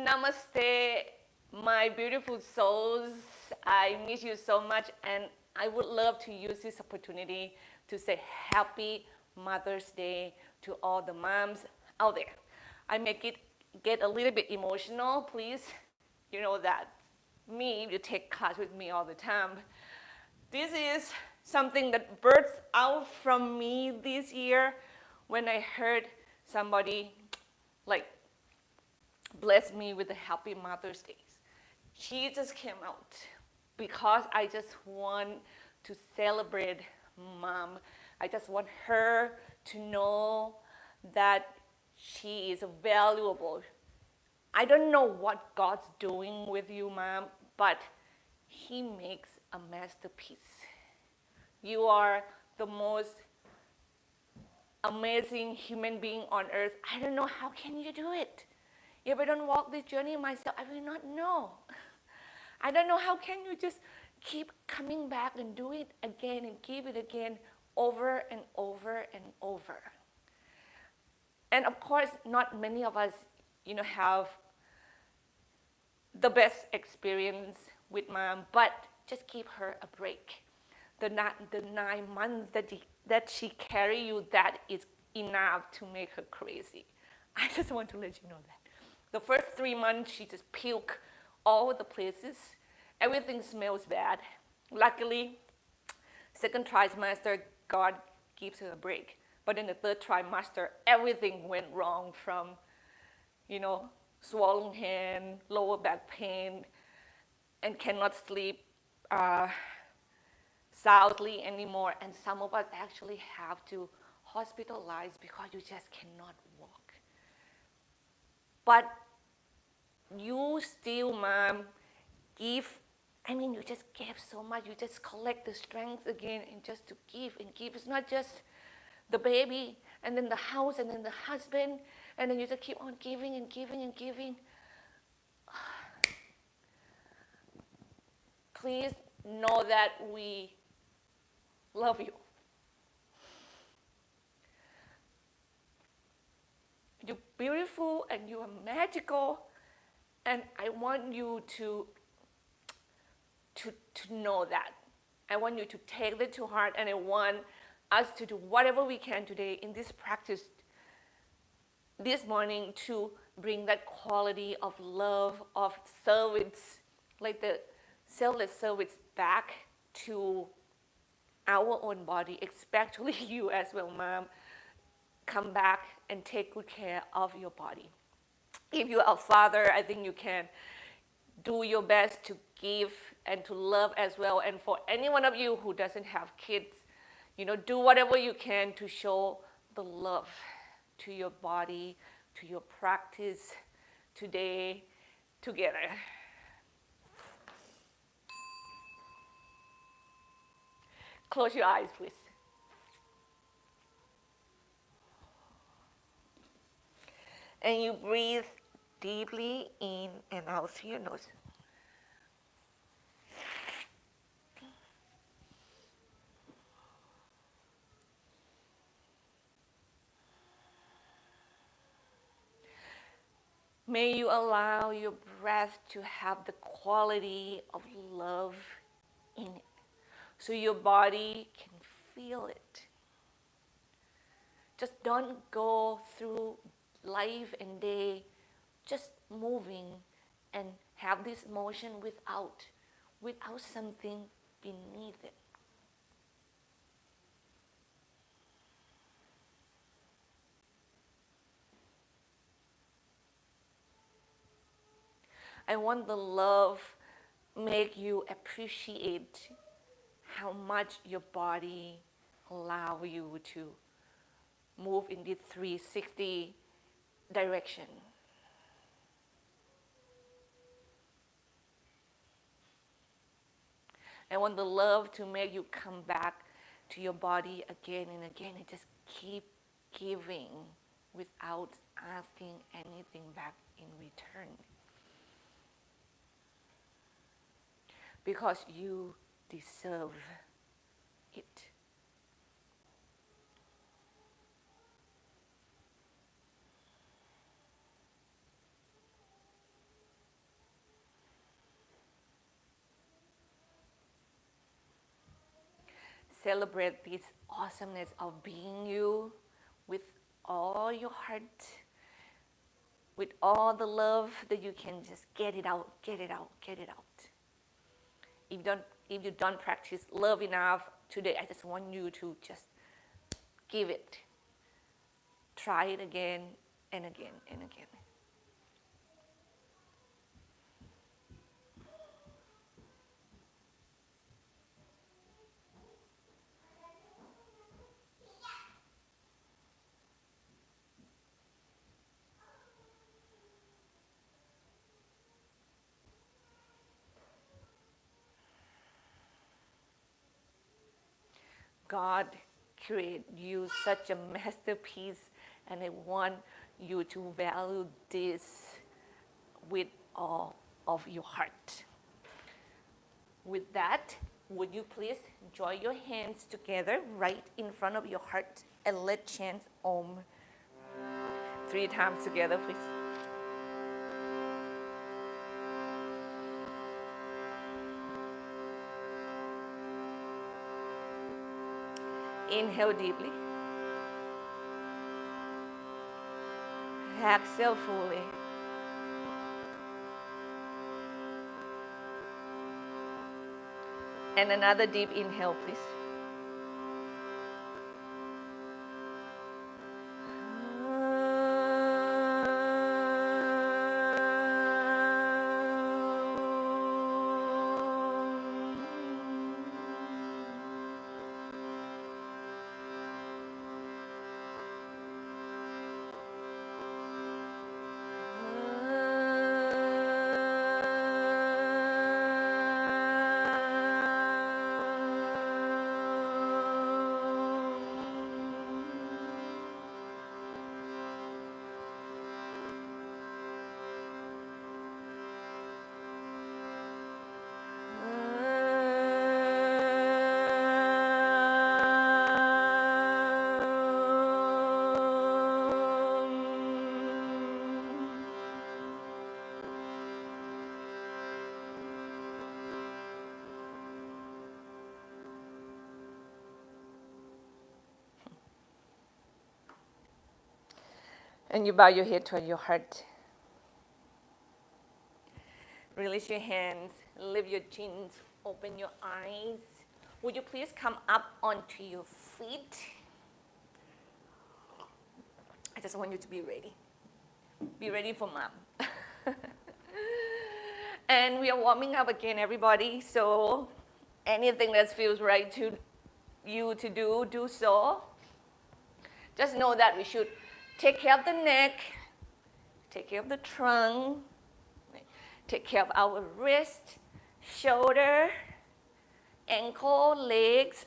Namaste, my beautiful souls. I miss you so much, and I would love to use this opportunity to say Happy Mother's Day to all the moms out there. I make it get a little bit emotional, please. You know that me, you take class with me all the time. This is something that birthed out from me this year when I heard somebody like bless me with a happy Mother's Day. Jesus came out because I just want to celebrate mom. I just want her to know that she is valuable. I don't know what God's doing with you, mom, but He makes a masterpiece. You are the most amazing human being on earth. I don't know how can you do it. If I don't walk this journey myself, I will not know. I don't know how can you just keep coming back and do it again and give it again over and over and over. And of course, not many of us, have the best experience with mom, but just give her a break. The 9 months that she carry you, that is enough to make her crazy. I just want to let you know that. The first 3 months, she just puke all the places. Everything smells bad. Luckily, second trimester, God gives her a break. But in the third trimester, everything went wrong from, swollen hand, lower back pain, and cannot sleep soundly anymore. And some of us actually have to hospitalize because you just cannot walk. But you still, mom, you just gave so much. You just collect the strength again and just to give and give. It's not just the baby and then the house and then the husband, and then you just keep on giving and giving and giving. Please know that we love you. You're beautiful and you are magical, and I want you to know that. I want you to take that to heart, and I want us to do whatever we can today in this practice this morning to bring that quality of love, of service, like the selfless service back to our own body, especially you as well, mom. Come back and take good care of your body. If you are a father, I think you can do your best to give and to love as well. And for any one of you who doesn't have kids, do whatever you can to show the love to your body, to your practice today together. Close your eyes, please. And you breathe deeply in and out through your nose. May you allow your breath to have the quality of love in it, so your body can feel it. Just don't go through life and day just moving and have this motion without something beneath it. I want the love make you appreciate how much your body allow you to move in this 360 direction. I want the love to make you come back to your body again and again and just keep giving without asking anything back in return. Because you deserve it. celebrate this awesomeness of being you with all your heart, with all the love that you can. Just get it out, get it out, get it out. If you don't practice love enough today, I just want you to just give it. Try it again and again and again. God created you such a masterpiece, and I want you to value this with all of your heart. With that, would you please join your hands together right in front of your heart and let's chant Om 3 times together, please. Inhale deeply. Exhale fully. And another deep inhale, please. And you bow your head toward your heart. Release your hands, lift your chins, open your eyes. Would you please come up onto your feet? I just want you to be ready. Be ready for mom. And we are warming up again, everybody. So anything that feels right to you to do so. Just know that we should take care of the neck, take care of the trunk, take care of our wrist, shoulder, ankle, legs,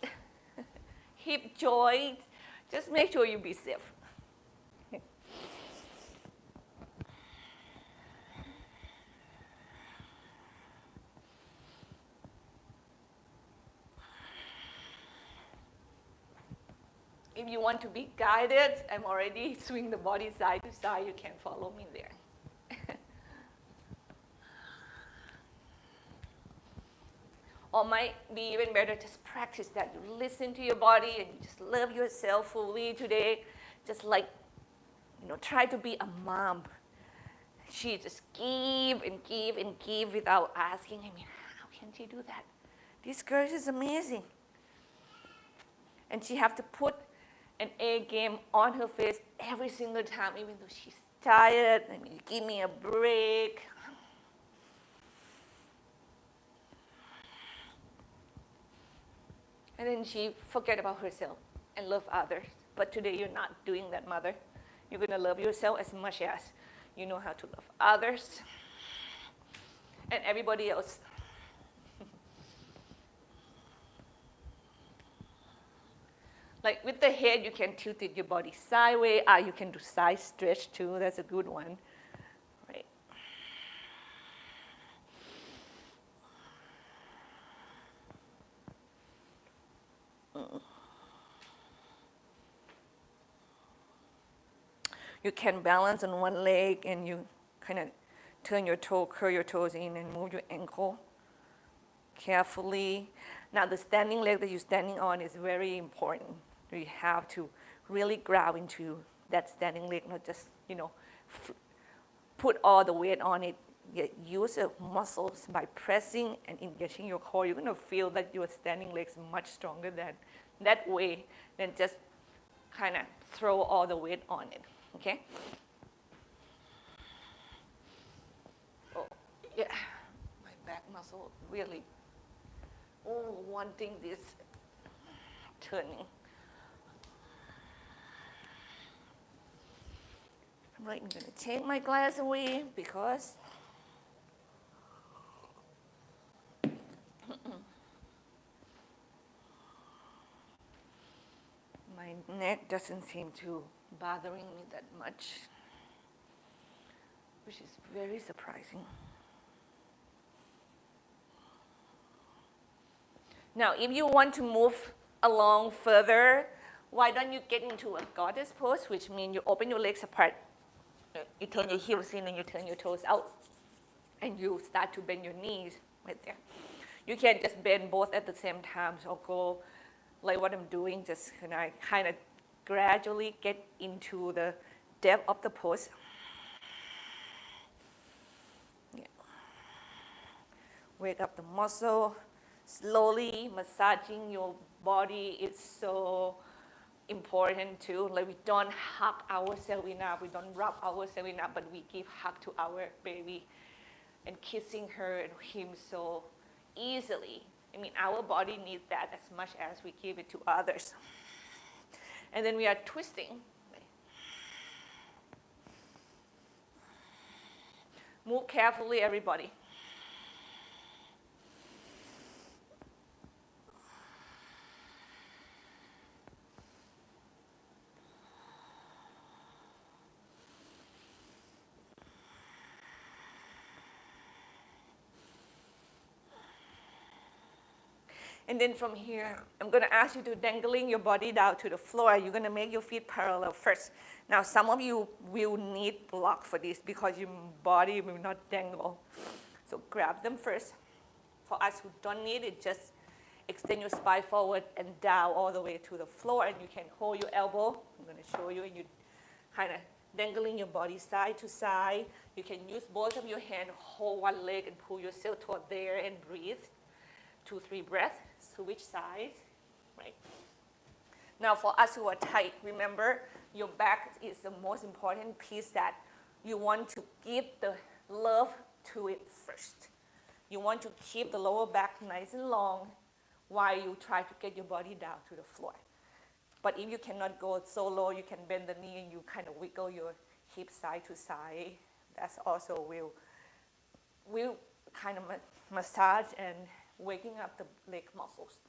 hip joints. Just make sure you be safe. If you want to be guided, I'm already swing the body side to side. You can follow me there. Or might be even better, just practice that. You listen to your body and you just love yourself fully today. Just like, try to be a mom. She just give and give and give without asking. How can she do that? This girl is amazing. And she have to put an A game on her face every single time, even though she's tired. Give me a break. And then she forget about herself and love others. But today you're not doing that, mother. You're going to love yourself as much as you know how to love others and everybody else. Like with the head, you can tilt your body sideways. You can do side stretch too. That's a good one. Right. You can balance on one leg and you kind of turn your toe, curl your toes in and move your ankle. carefully. Now the standing leg that you're standing on is very important. You have to really ground into that standing leg, not just, put all the weight on it. Use the muscles by pressing and engaging your core. You're going to feel that your standing leg is much stronger that way than just kind of throw all the weight on it, okay? Oh, yeah, my back muscle really wanting this turning. Right, I'm going to take my glass away because my neck doesn't seem to bothering me that much, which is very surprising. Now, if you want to move along further, why don't you get into a goddess pose, which means you open your legs apart, you turn your heels in and you turn your toes out, and you start to bend your knees right there. You can't just bend both at the same time, so go like what I'm doing, just kind of gradually get into the depth of the pose. Yeah. Wake up the muscle. Slowly massaging your body is so important too. Like we don't hug ourselves enough, we don't rub ourselves enough, but we give hug to our baby and kissing her and him so easily. I mean, our body needs that as much as we give it to others. And then we are twisting. Move carefully, everybody. And then from here, I'm going to ask you to dangling your body down to the floor. You're going to make your feet parallel first. Now, some of you will need block for this because your body will not dangle. So grab them first. For us who don't need it, just extend your spine forward and down all the way to the floor. And you can hold your elbow. I'm going to show you. And you kind of dangling your body side to side. You can use both of your hands, hold one leg and pull yourself toward there and breathe. 2-3 breaths, switch sides, right? Now for us who are tight, remember your back is the most important piece that you want to give the love to it first. You want to keep the lower back nice and long while you try to get your body down to the floor. But if you cannot go so low, you can bend the knee and you kind of wiggle your hip side to side. That's also will kind of massage and waking up the leg muscles.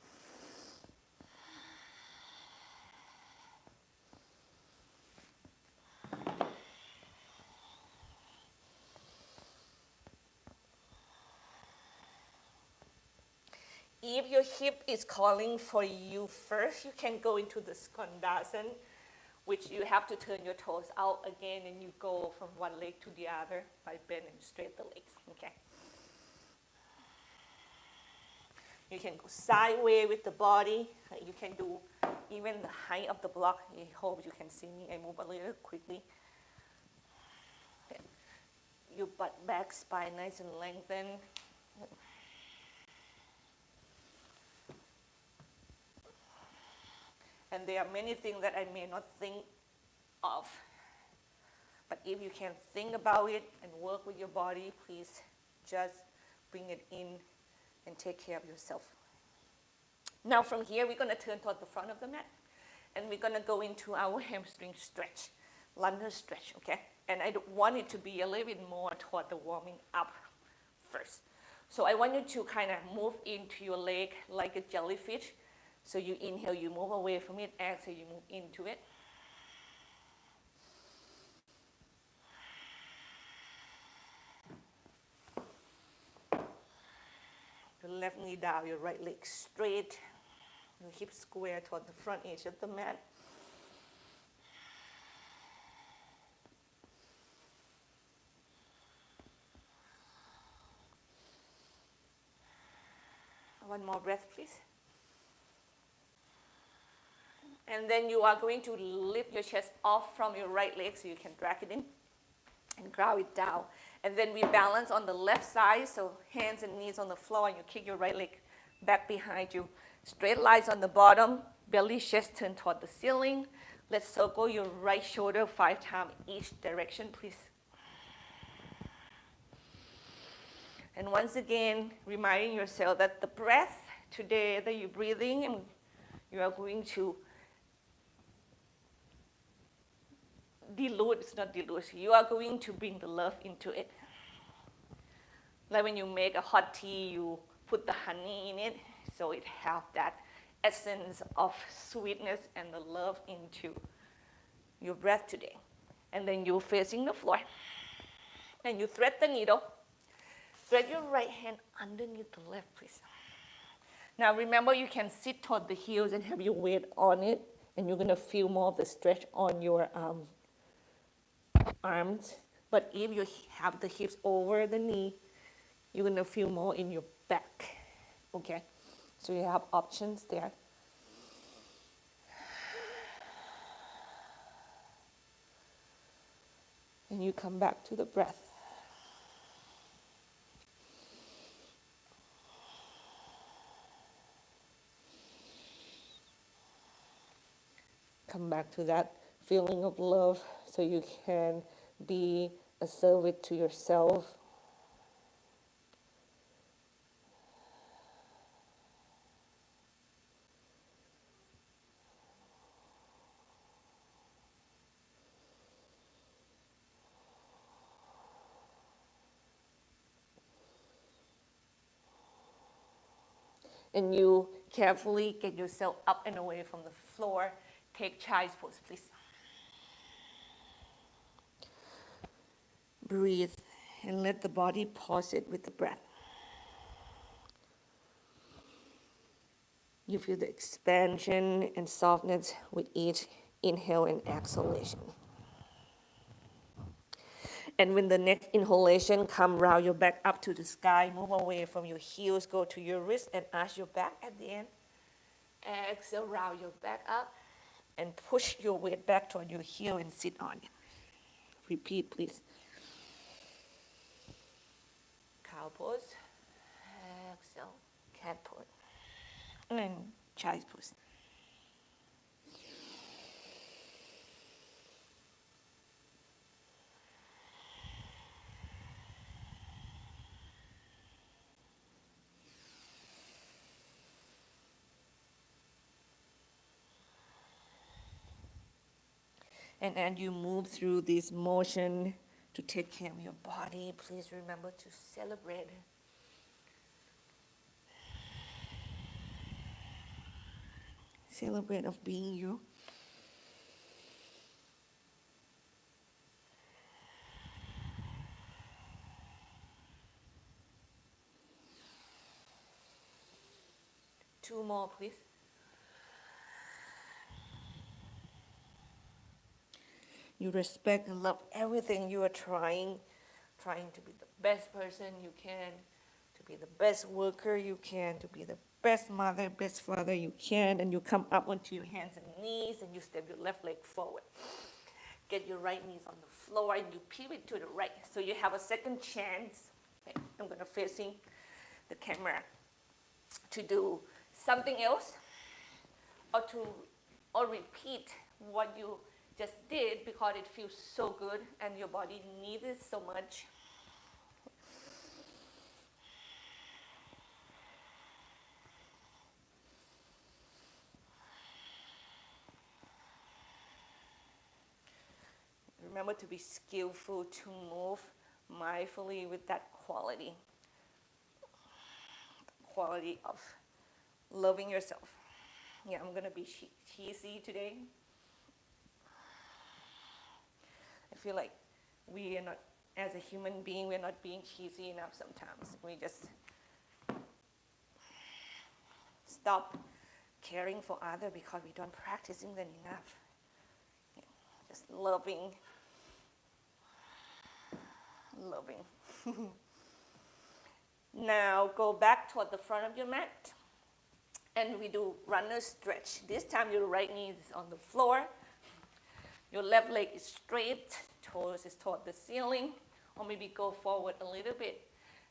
If your hip is calling for you first, you can go into the Dandasana, which you have to turn your toes out again and you go from one leg to the other by bending straight the legs, okay? You can go sideways with the body. You can do even the height of the block. I hope you can see me. I move a little quickly. Okay. Your butt back, spine nice and lengthened. And there are many things that I may not think of. But if you can think about it and work with your body, please just bring it in and take care of yourself. Now from here, we're going to turn toward the front of the mat. And we're going to go into our hamstring stretch, lunge stretch, okay? And I want it to be a little bit more toward the warming up first. So I want you to kind of move into your leg like a jellyfish. So you inhale, you move away from it. Exhale, you move into it. Your left knee down, your right leg straight. Your hips square toward the front edge of the mat. One more breath, please. And then you are going to lift your chest off from your right leg so you can drag it in and ground it down. And then we balance on the left side, so hands and knees on the floor, and you kick your right leg back behind you. Straight lines on the bottom, belly, chest turn toward the ceiling. Let's circle your right shoulder 5 times each direction, please. And once again, reminding yourself that the breath today that you're breathing, and you are going to dilute, it's not dilute, you are going to bring the love into it. Like when you make a hot tea, you put the honey in it, so it has that essence of sweetness and the love into your breath today. And then you're facing the floor, and you thread the needle. Thread your right hand underneath the left, please. Now remember, you can sit toward the heels and have your weight on it, and you're going to feel more of the stretch on your arms. But if you have the hips over the knee, you're going to feel more in your back. Okay? So you have options there. And you come back to the breath. Come back to that feeling of love so you can be a service to yourself. And you carefully get yourself up and away from the floor. Take child's pose, please. Breathe and let the body pause it with the breath. You feel the expansion and softness with each inhale and exhalation. And when the next inhalation come, round your back up to the sky, move away from your heels, go to your wrist and arch your back at the end. Exhale, round your back up and push your weight back toward your heel and sit on it. Repeat, please. Cow pose. Exhale, cat pose. And child's pose. And as you move through this motion to take care of your body, please remember to celebrate. Celebrate of being you. Two more, please. You respect and love everything you are trying to be the best person you can, to be the best worker you can, to be the best mother, best father you can, and you come up onto your hands and knees and you step your left leg forward. Get your right knees on the floor and you pivot to the right. So you have a second chance. Okay, I'm going to facing the camera to do something else or repeat what you just did because it feels so good and your body needs it so much. Remember to be skillful, to move mindfully with that quality of loving yourself. Yeah, I'm going to be cheesy today. I feel like we are not, as a human being, we're not being cheesy enough sometimes. We just stop caring for others because we don't practicing them enough. Yeah, just loving. Now go back toward the front of your mat. And we do runner stretch. This time your right knee is on the floor. Your left leg is straight, toes is toward the ceiling, or maybe go forward a little bit.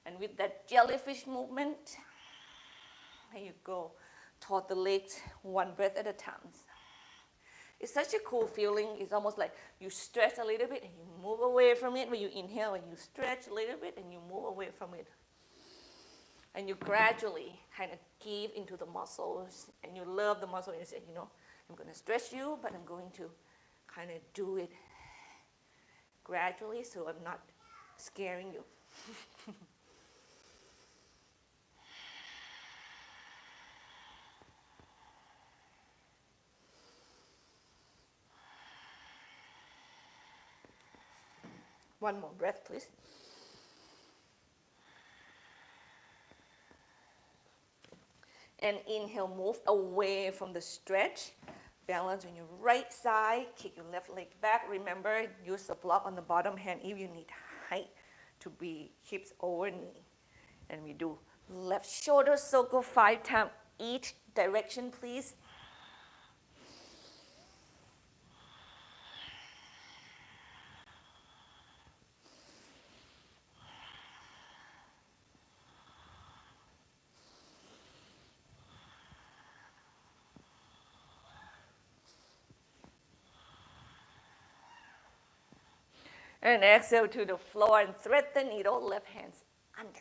And with that jellyfish movement, there you go, toward the legs, one breath at a time. It's such a cool feeling. It's almost like you stretch a little bit and you move away from it. When you inhale and you stretch a little bit and you move away from it. And you gradually kind of give into the muscles, and you love the muscle, and you say, you know, I'm going to stretch you, but I'm going to kind of do it gradually so I'm not scaring you. One more breath, please. And inhale, move away from the stretch. Balance on your right side. Kick your left leg back. Remember, use the block on the bottom hand if you need height to be hips over knee. And we do left shoulder circle 5 times each direction, please. And exhale to the floor and thread the needle, left hands under.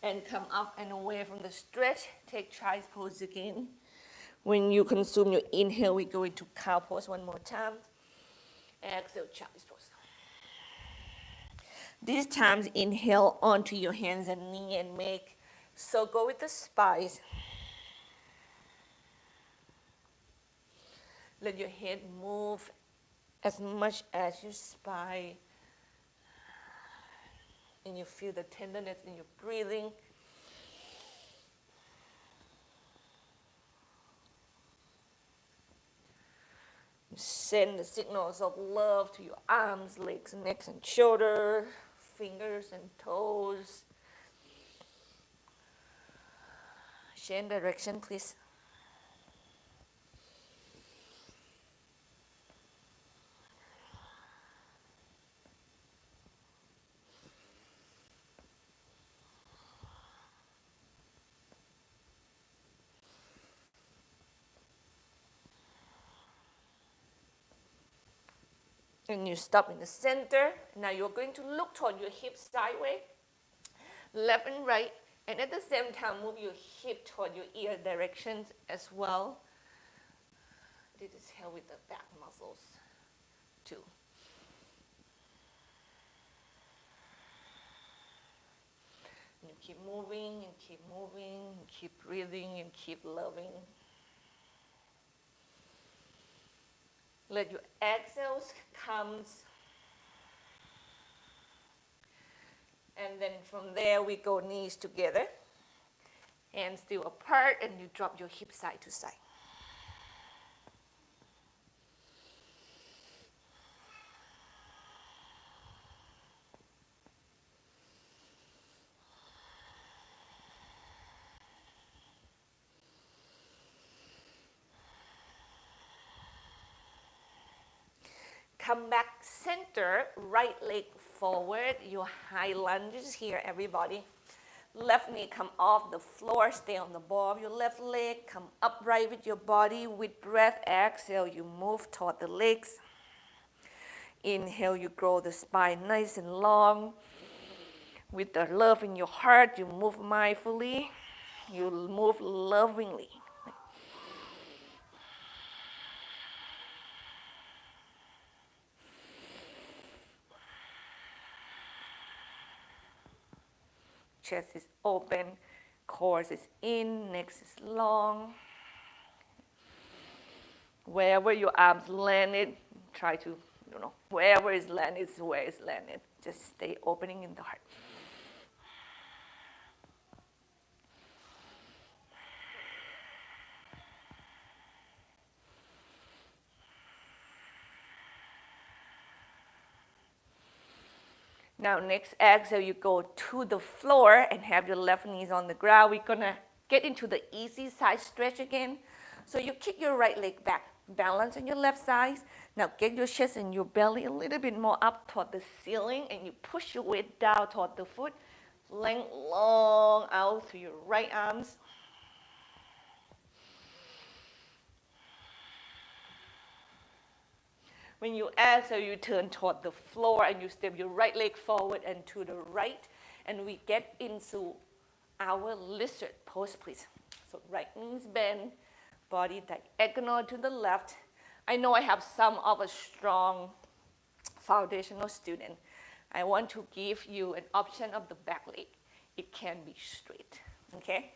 And come up and away from the stretch. Take child's pose again. When you consume your inhale, we go into cow pose one more time. Exhale, child's pose. This time, inhale onto your hands and knee and make circle with the spine. Let your head move as much as your spine. And you feel the tenderness in your breathing. Send the signals of love to your arms, legs, necks, and shoulder, fingers and toes. Change direction, please. And you stop in the center. Now you're going to look toward your hips sideways, left and right, and at the same time move your hip toward your ear directions as well. This is help with the back muscles too. And you keep moving and keep moving and keep breathing and keep loving. Let your exhales come. And then from there we go knees together. Hands still apart, and you drop your hips side to side. Come back center, right leg forward, your high lunges here, everybody. Left knee come off the floor, stay on the ball of your left leg, come upright with your body. With breath, exhale, you move toward the legs. Inhale, you grow the spine nice and long. With the love in your heart, you move mindfully, you move lovingly. chest is open, core is in, neck is long. Wherever your arms landed, try to, wherever it's landed is where it's landed. Just stay opening in the heart. Now next exhale, you go to the floor and have your left knees on the ground. We're going to get into the easy side stretch again. So you kick your right leg back, balance on your left side. Now get your chest and your belly a little bit more up toward the ceiling, and you push your weight down toward the foot. Length long out through your right arms. When you exhale, you turn toward the floor and you step your right leg forward and to the right. And we get into our lizard pose, please. So right knees bend, body diagonal to the left. I know I have some of a strong foundational student. I want to give you an option of the back leg. It can be straight, okay?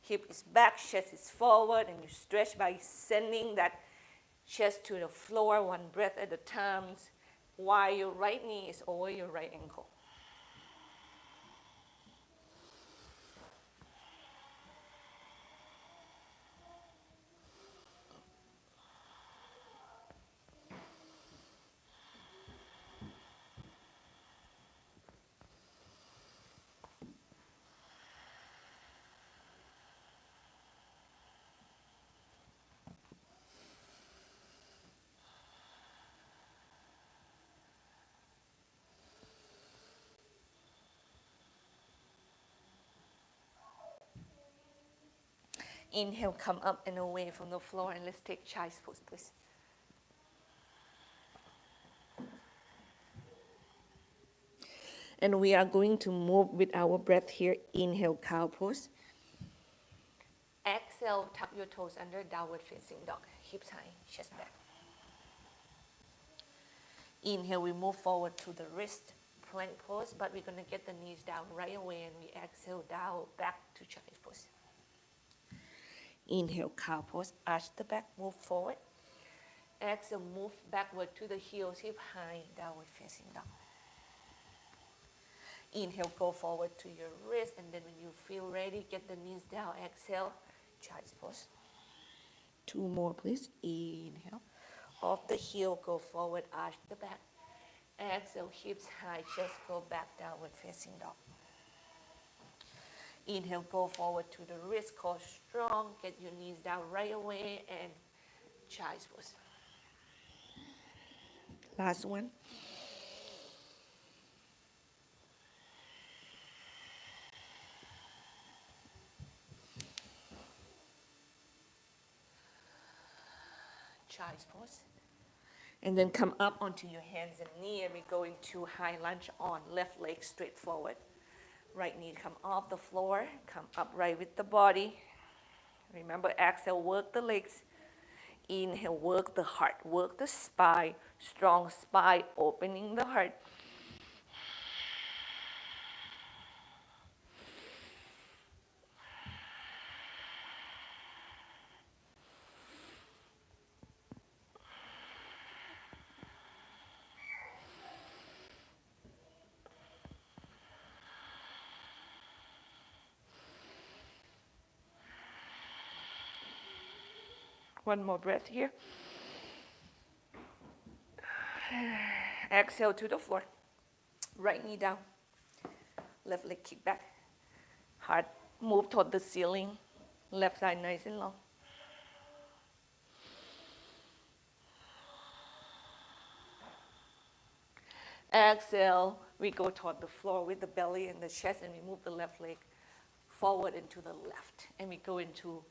Hip is back, chest is forward, and you stretch by sending that chest to the floor, one breath at a time, while your right knee is over your right ankle. Inhale, come up and away from the floor, and let's take child's pose, please. And we are going to move with our breath here. Inhale, cow pose. Exhale, tuck your toes under, downward facing dog. Hips high, chest back. Inhale, we move forward to the wrist plank pose, but we're going to get the knees down right away, and we exhale down, back to child's pose. Inhale, cow pose, arch the back, move forward. Exhale, move backward to the heels, hip high, downward facing dog. Inhale, go forward to your wrist, and then when you feel ready, get the knees down. Exhale, child's pose. Two more, please. Inhale. Off the heel, go forward, arch the back. Exhale, hips high, chest go back, downward facing dog. Inhale, go forward to the wrist, core strong, get your knees down right away, and child's pose. Last one. Child's pose. And then come up onto your hands and knee, and we go into high lunge on left leg straight forward. Right knee come off the floor, come upright with the body. Remember, exhale, work the legs. Inhale, work the heart, work the spine, strong spine, opening the heart. One more breath here. Exhale to the floor. Right knee down. Left leg kick back. Heart move toward the ceiling. Left side nice and long. Exhale, we go toward the floor with the belly and the chest, and we move the left leg forward and to the left. And we go into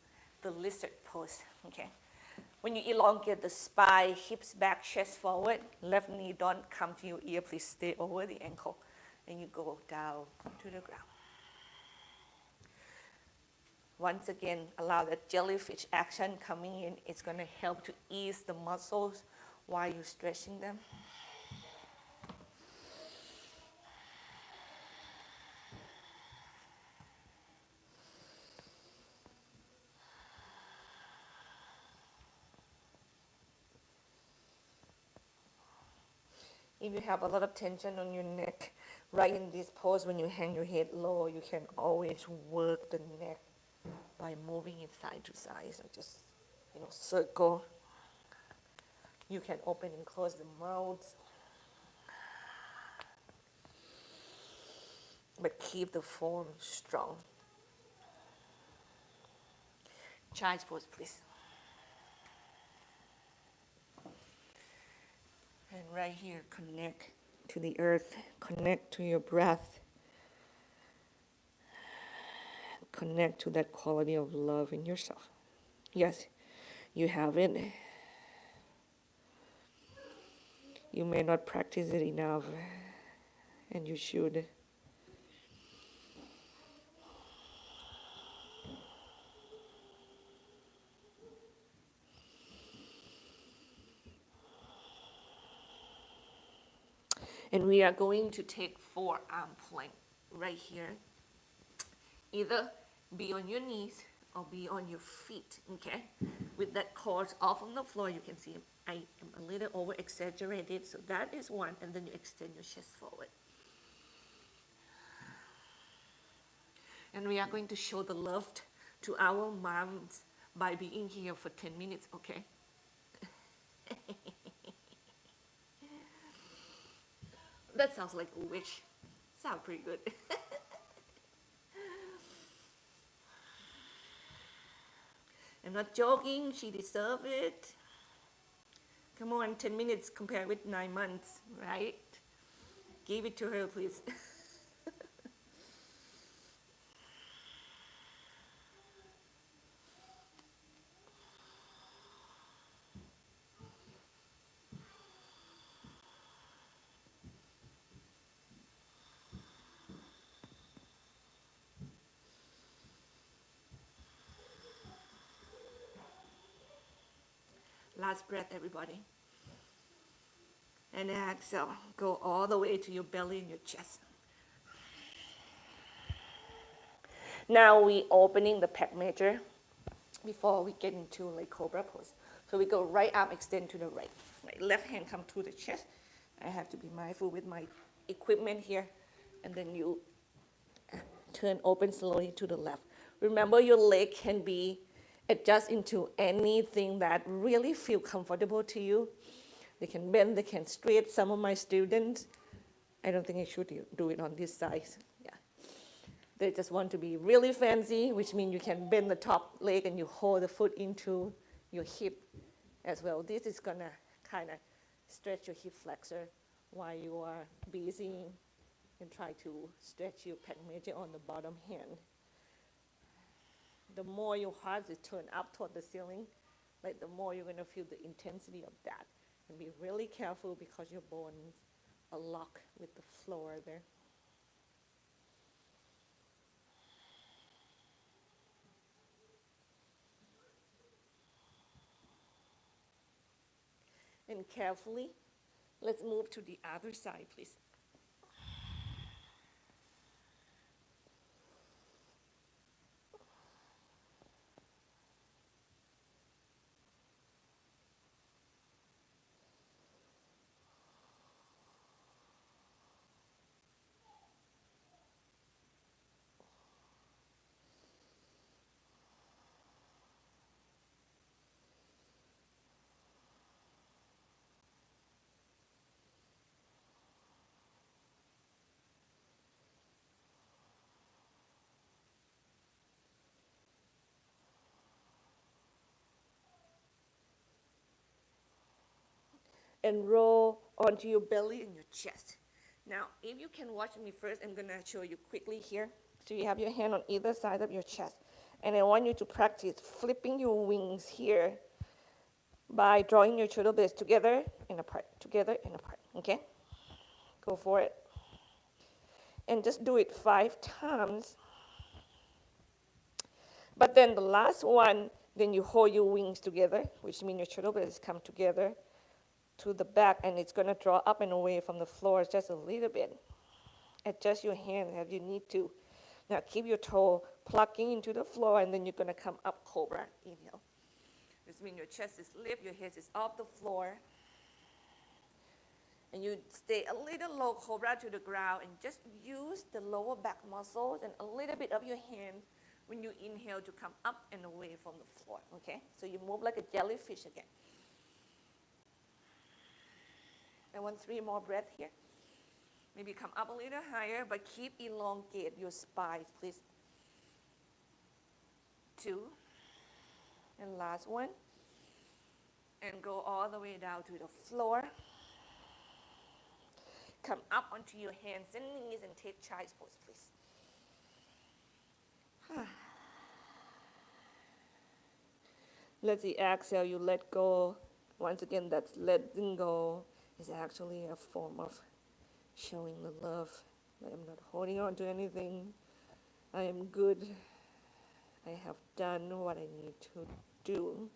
the lizard pose, okay? When you elongate the spine, hips back, chest forward, left knee don't come to your ear, please stay over the ankle. And you go down to the ground. Once again, allow that jellyfish action coming in. It's going to help to ease the muscles while you're stretching them. If you have a lot of tension on your neck, right in this pose, when you hang your head low, you can always work the neck by moving it side to side. So just, circle. You can open and close the mouth, but keep the form strong. Child's pose, please. And right here, connect to the earth, connect to your breath, connect to that quality of love in yourself. Yes, you have it. You may not practice it enough, and you should. And we are going to take forearm plank right here. Either be on your knees or be on your feet, okay? With that cord off on the floor, you can see I am a little over exaggerated. So that is one, and then you extend your chest forward. And we are going to show the love to our moms by being here for 10 minutes, okay? That sounds like a wish. Sounds pretty good. I'm not joking, she deserves it. Come on, 10 minutes compared with 9 months, right? Give it to her, please. Last breath, everybody. And exhale. Go all the way to your belly and your chest. Now we opening the pec major before we get into like cobra pose. So we go right arm extend to the right. My left hand come to the chest. I have to be mindful with my equipment here. And then you turn open slowly to the left. Remember, your leg can be adjust into anything that really feel comfortable to you. They can bend, they can straight. Some of my students, I don't think I should do it on this side. Yeah, they just want to be really fancy, which means you can bend the top leg and you hold the foot into your hip as well. This is gonna kind of stretch your hip flexor while you are busy and try to stretch your pec major on the bottom hand. The more your heart is turned up toward the ceiling, like the more you're going to feel the intensity of that. And be really careful because your bones are locked with the floor there. And carefully, let's move to the other side, please. And roll onto your belly and your chest. Now, if you can watch me first, I'm going to show you quickly here. So you have your hand on either side of your chest. And I want you to practice flipping your wings here by drawing your shoulder blades together and apart, okay? Go for it. And just do it 5 times. But then the last one, then you hold your wings together, which means your shoulder blades come together to the back, and it's going to draw up and away from the floor just a little bit. Adjust your hand as you need to. Now keep your toe plugging into the floor, and then you're going to come up cobra. Inhale. This means your chest is lifted, your head is off the floor. And you stay a little low, cobra to the ground, and just use the lower back muscles and a little bit of your hand when you inhale to come up and away from the floor, okay? So you move like a jellyfish again. I want 3 more breaths here. Maybe come up a little higher, but keep elongate your spine, please. 2. And last one. And go all the way down to the floor. Come up onto your hands and knees and take child's pose, please. Let's see, exhale, you let go. Once again, that's letting go is actually a form of showing the love. I am not holding on to anything. I am good. I have done what I need to do.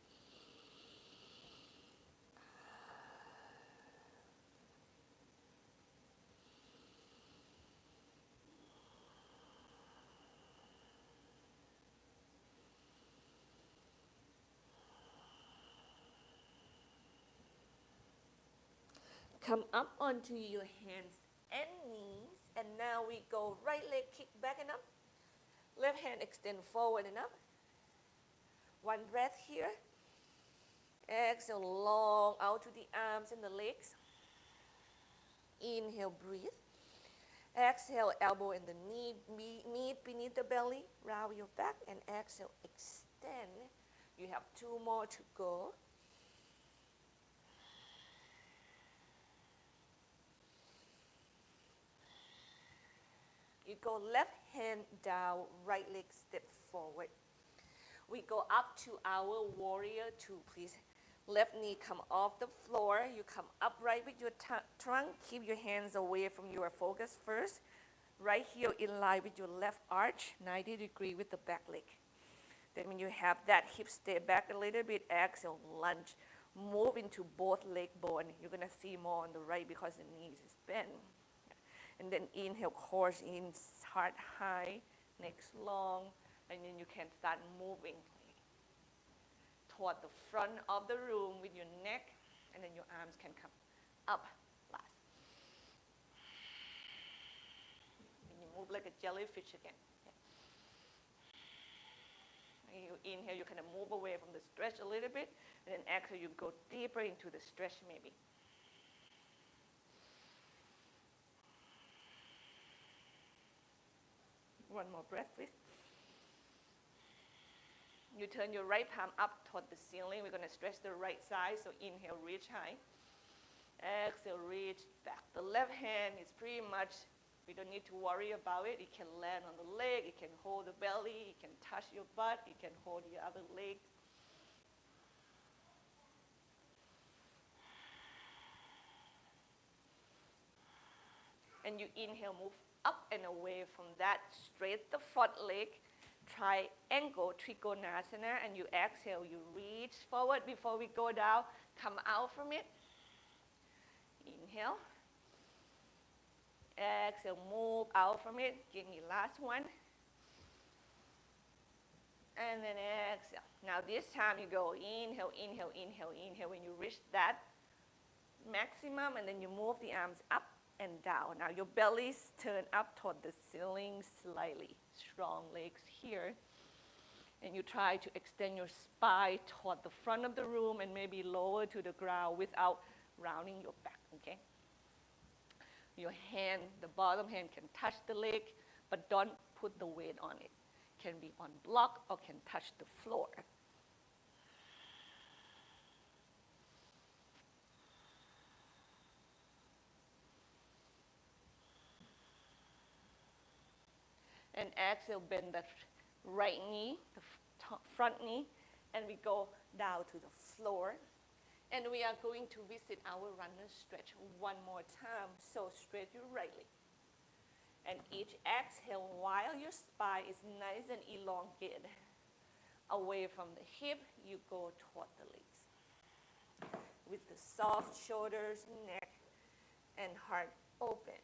Come up onto your hands and knees. And now we go right leg kick back and up. Left hand extend forward and up. 1 breath here. Exhale, long out to the arms and the legs. Inhale, breathe. Exhale, elbow and the knee meet beneath the belly. Round your back and exhale, extend. You have 2 more to go. You go left hand down, right leg step forward. We go up to our warrior 2, please. Left knee come off the floor. You come upright with your trunk. Keep your hands away from your focus first. Right heel in line with your left arch, 90 degrees with the back leg. Then when you have that hip stay back a little bit, exhale, lunge. Move into both leg bone. You're going to see more on the right because the knees is bent. And then inhale, course in, heart high, neck long, and then you can start moving toward the front of the room with your neck, and then your arms can come up last. And you move like a jellyfish again. And you inhale, you kind of move away from the stretch a little bit, and then exhale, you go deeper into the stretch maybe. One more breath, please. You turn your right palm up toward the ceiling. We're going to stretch the right side. So inhale, reach high. Exhale, reach back. The left hand is pretty much, we don't need to worry about it. It can land on the leg. It can hold the belly. It can touch your butt. It can hold the other leg. And you inhale, move up and away from that. Straight the front leg. Triangle, Trikonasana. And you exhale, you reach forward before we go down. Come out from it. Inhale. Exhale, move out from it. Give me last one. And then exhale. Now this time you go inhale, inhale, inhale, inhale. When you reach that maximum, and then you move the arms up and down. Now your belly's turn up toward the ceiling slightly. Strong legs here. And you try to extend your spine toward the front of the room and maybe lower to the ground without rounding your back, okay? Your hand, the bottom hand can touch the leg, but don't put the weight on it. Can be on block or can touch the floor. And exhale, bend the right knee, the front knee, and we go down to the floor. And we are going to visit our runner stretch one more time. So straight your right leg. And each exhale, while your spine is nice and elongated, away from the hip, you go toward the legs. With the soft shoulders, neck, and heart open.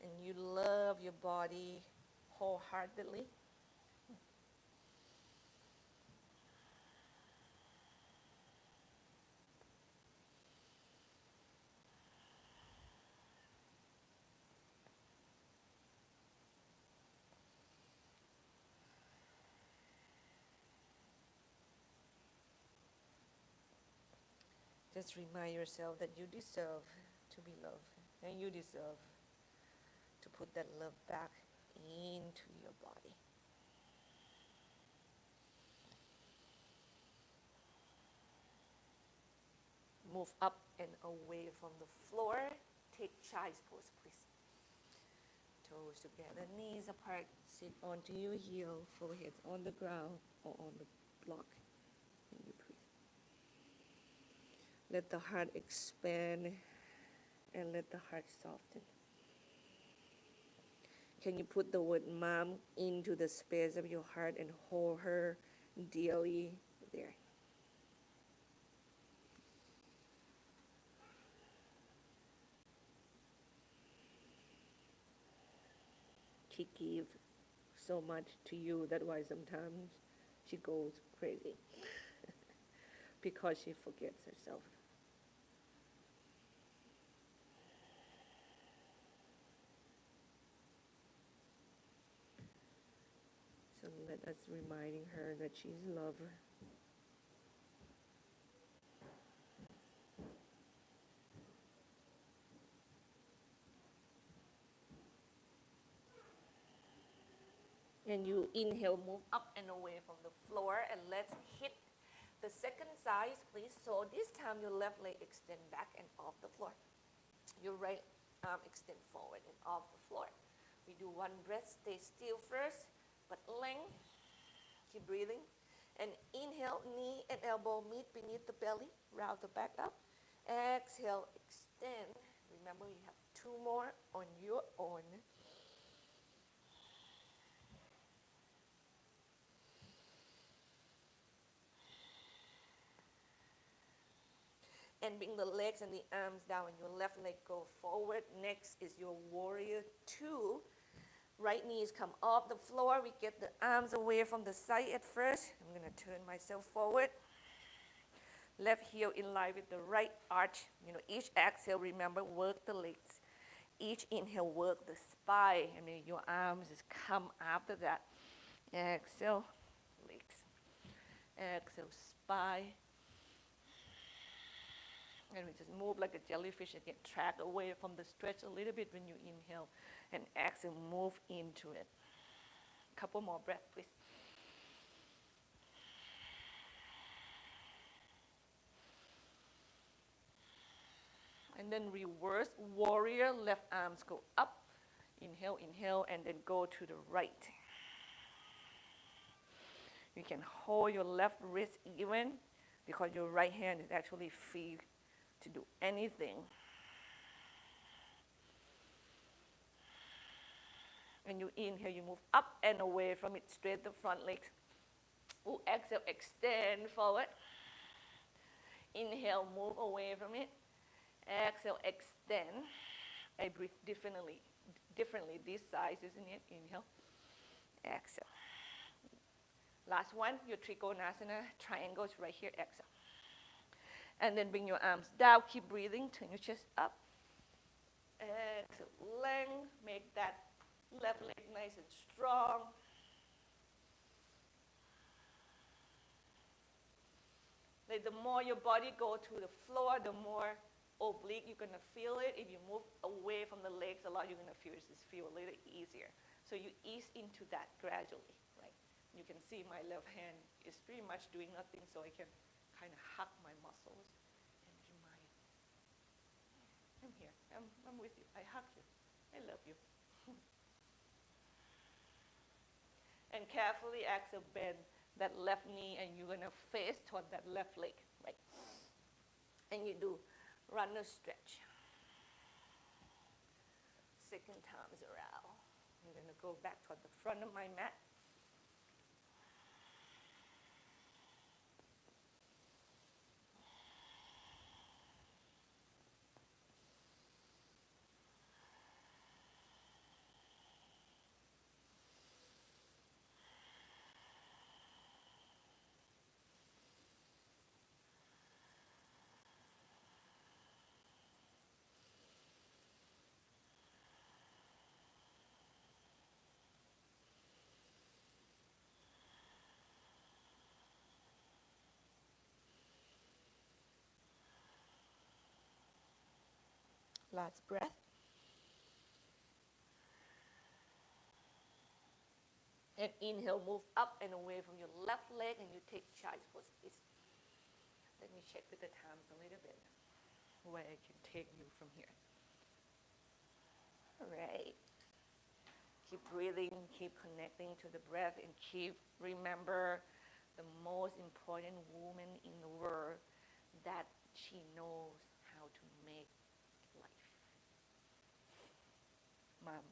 And you love your body wholeheartedly. Just remind yourself that you deserve to be loved, and you deserve to put that love back into your body. Move up and away from the floor. Take child's pose, please. Toes together, knees apart. Sit onto your heel, forehead on the ground or on the block. And you breathe. Let the heart expand and let the heart soften. Can you put the word mom into the space of your heart and hold her dearly there? She gives so much to you, that's why sometimes she goes crazy because she forgets herself. So let us reminding her that she's loved. And you inhale, move up and away from the floor, and let's hit the second side, please. So this time your left leg extend back and off the floor. Your right arm extend forward and off the floor. We do one breath, stay still first, but length, keep breathing. And inhale, knee and elbow meet beneath the belly, round the back up. Exhale, extend. Remember you have two more on your own. And bring the legs and the arms down. Your left leg go forward. Next is your warrior two. Right knees come off the floor. We get the arms away from the side at first. I'm going to turn myself forward. Left heel in line with the right arch. Each exhale, remember, work the legs. Each inhale, work the spine. And then your arms just come after that. Exhale, legs. Exhale, spine. And we just move like a jellyfish and get tracked away from the stretch a little bit when you inhale. And exhale, move into it. Couple more breaths, please. And then reverse warrior, left arms go up. Inhale, inhale, and then go to the right. You can hold your left wrist even because your right hand is actually free to do anything. And you inhale, you move up and away from it, straight the front legs. Ooh, exhale, extend forward. Inhale, move away from it. Exhale, extend. I breathe differently this size, isn't it? Inhale, exhale. Last one, your Trikonasana, triangles right here, exhale. And then bring your arms down, keep breathing, turn your chest up. Exhale, length, make that left leg nice and strong. Like the more your body go to the floor, the more oblique you're going to feel it. If you move away from the legs a lot, you're going to feel a little easier. So you ease into that gradually, right? You can see my left hand is pretty much doing nothing, so I can kind of hug my muscles and remind, I'm here, I'm with you, I hug you, I love you. And carefully exhale, bend that left knee, and you're going to face toward that left leg, right? And you do runner stretch. Second times around. I'm going to go back toward the front of my mat. Last breath. And inhale, move up and away from your left leg, and you take child's pose, please. Let me check with the times a little bit, where I can take you from here. All right. Keep breathing, keep connecting to the breath, and remember the most important woman in the world, that she knows how to make life. Mom.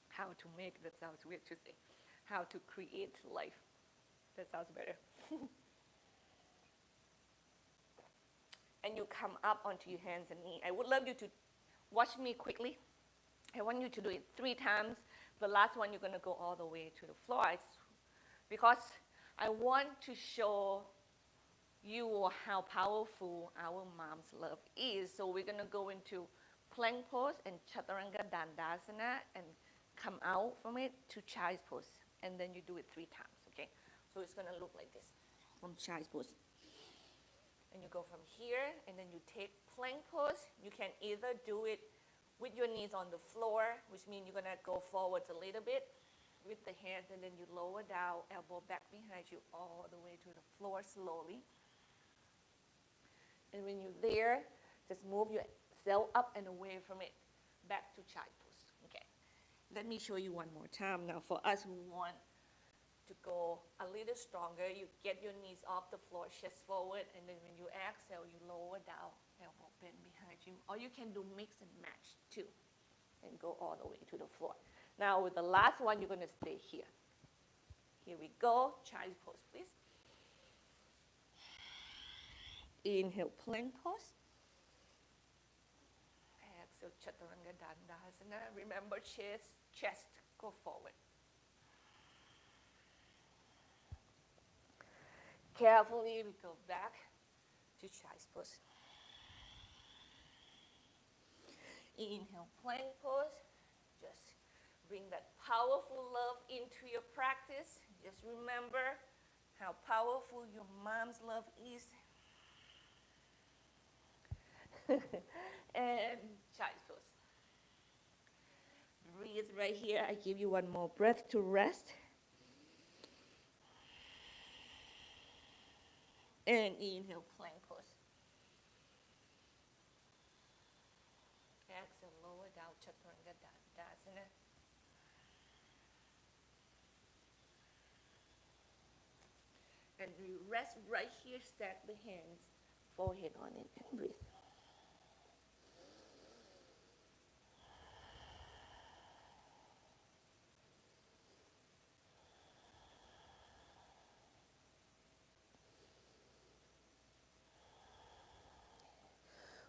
How to make, that sounds weird to say. How to create life. That sounds better. And you come up onto your hands and knees. I would love you to watch me quickly. I want you to do it 3 times. The last one, you're going to go all the way to the floor. Because I want to show you how powerful our mom's love is. So we're going to go into plank pose and chaturanga dandasana and come out from it to child's pose. And then you do it 3 times, okay? So it's going to look like this from child's pose. And you go from here, and then you take plank pose. You can either do it with your knees on the floor, which means you're going to go forwards a little bit with the hands, and then you lower down, elbow back behind you all the way to the floor slowly. And when you're there, just move yourself up and away from it, back to child pose. Okay. Let me show you one more time. Now for us who want to go a little stronger, you get your knees off the floor, chest forward, and then when you exhale, you lower down, elbow bend behind you. Or you can do mix and match too, and go all the way to the floor. Now with the last one, you're going to stay here. Here we go. Child's pose, please. Inhale, plank pose. Exhale, chaturanga dandasana. Remember, chest go forward. Carefully, we go back to child's pose. Inhale, plank pose. Just bring that powerful love into your practice. Just remember how powerful your mom's love is. And child's pose. Breathe right here. I give you one more breath to rest. And inhale, plank pose. Exhale, lower down, chaturanga dandasana. And we rest right here, stack the hands, forehead on it, and breathe.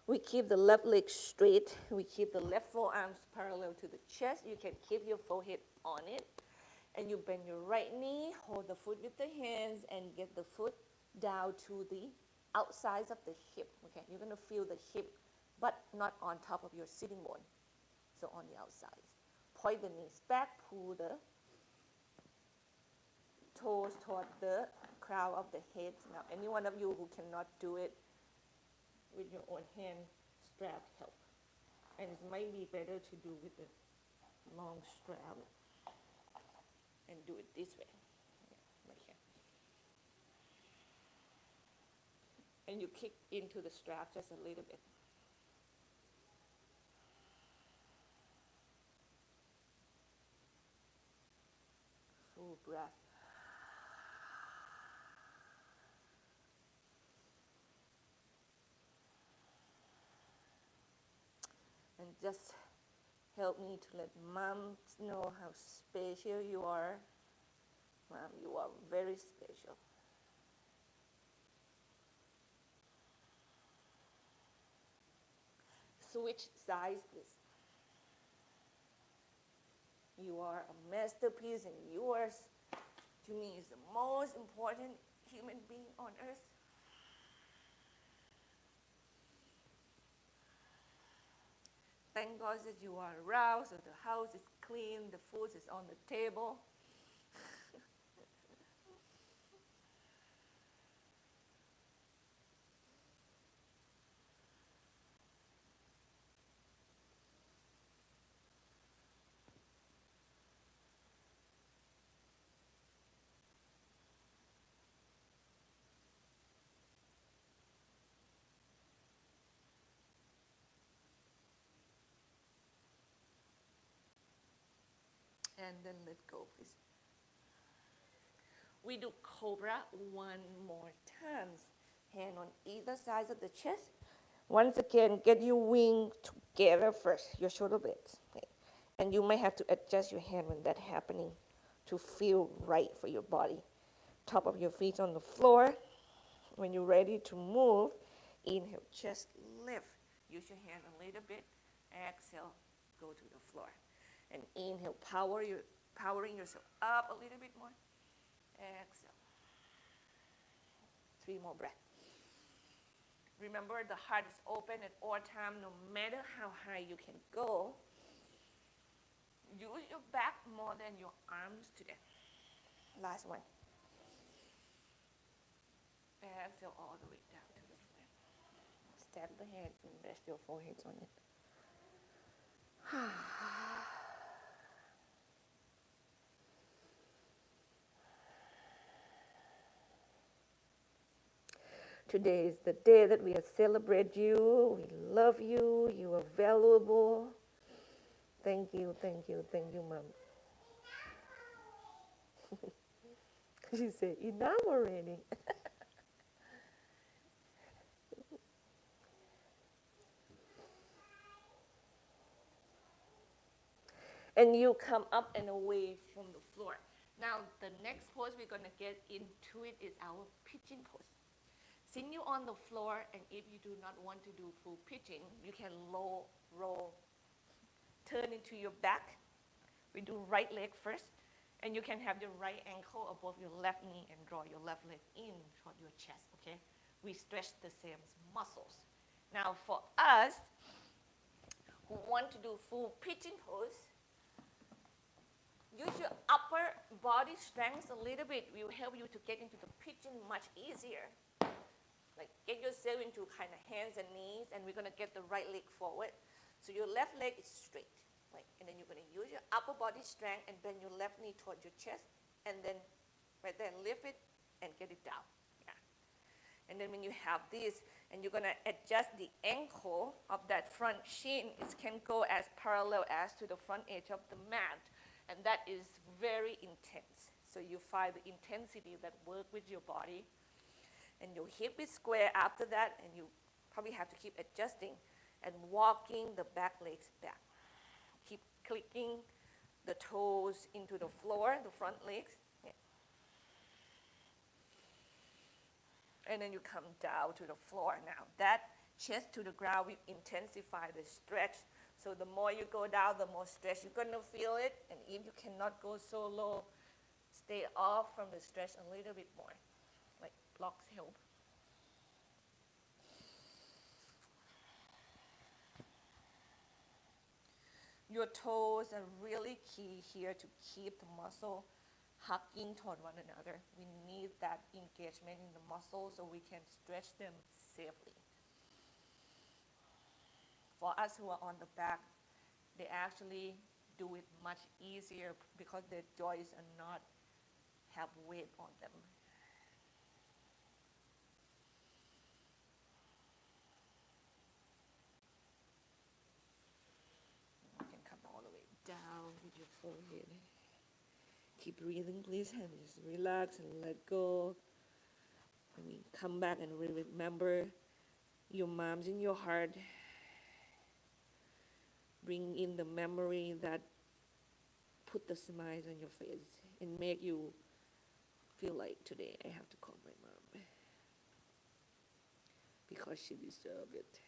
We keep the left leg straight. We keep the left forearms parallel to the chest. You can keep your forehead on it. And you bend your right knee, hold the foot with the hands, and get the foot down to the outsides of the hip. Okay, you're going to feel the hip, but not on top of your sitting bone. So on the outsides. Point the knees back, pull the toes toward the crown of the head. Now, any one of you who cannot do it with your own hand, strap help. And it might be better to do with the long strap and do it this way. Yeah, right here. And you kick into the strap just a little bit. Full breath. And just help me to let mom know how special you are. Mom, you are very special. Switch sides, please. You are a masterpiece, and yours, to me, is the most important human being on earth. Thank God that you are around, so the house is clean, the food is on the table. And then let go, please. We do cobra one more time. Hand on either side of the chest. Once again, get your wing together first, your shoulder blades. Okay. And you might have to adjust your hand when that's happening to feel right for your body. Top of your feet on the floor. When you're ready to move, inhale, chest lift. Use your hand a little bit. Exhale, go to the floor. And inhale, powering yourself up a little bit more. Exhale. 3 more breaths. Remember, the heart is open at all times, no matter how high you can go. Use your back more than your arms today. Last one. Exhale all the way down to the floor. Step the head and rest your foreheads on it. Today is the day that we celebrate you. We love you. You are valuable. Thank you, Mom. She said, enough already. And you come up and away from the floor. Now, the next pose we're going to get into it is our pigeon pose. Since you're on the floor, and if you do not want to do full pigeon, you can roll, turn into your back. We do right leg first, and you can have your right ankle above your left knee and draw your left leg in toward your chest, okay? We stretch the same muscles. Now, for us who want to do full pigeon pose, use your upper body strength a little bit. It will help you to get into the pigeon much easier. Like get yourself into kind of hands and knees, and we're going to get the right leg forward. So your left leg is straight. Right? And then you're going to use your upper body strength and bend your left knee towards your chest. And then right there, lift it and get it down. Yeah. And then when you have this, and you're going to adjust the ankle of that front shin, it can go as parallel as to the front edge of the mat. And that is very intense. So you find the intensity that work with your body. And your hip is square after that, and you probably have to keep adjusting and walking the back legs back. Keep clicking the toes into the floor, the front legs. Yeah. And then you come down to the floor. Now, that chest to the ground will intensify the stretch. So the more you go down, the more stretch you're going to feel it. And if you cannot go so low, stay off from the stretch a little bit more. Like blocks help. Your toes are really key here to keep the muscle hugging toward one another. We need that engagement in the muscles so we can stretch them safely. For us who are on the back, they actually do it much easier because their joints are not have weight on them. You can come all the way down with your forehead. Keep breathing, please, and just relax and let go. When we come back and remember your mom's in your heart. Bring in the memory that put the smiles on your face and make you feel like today I have to call my mom because she deserves it.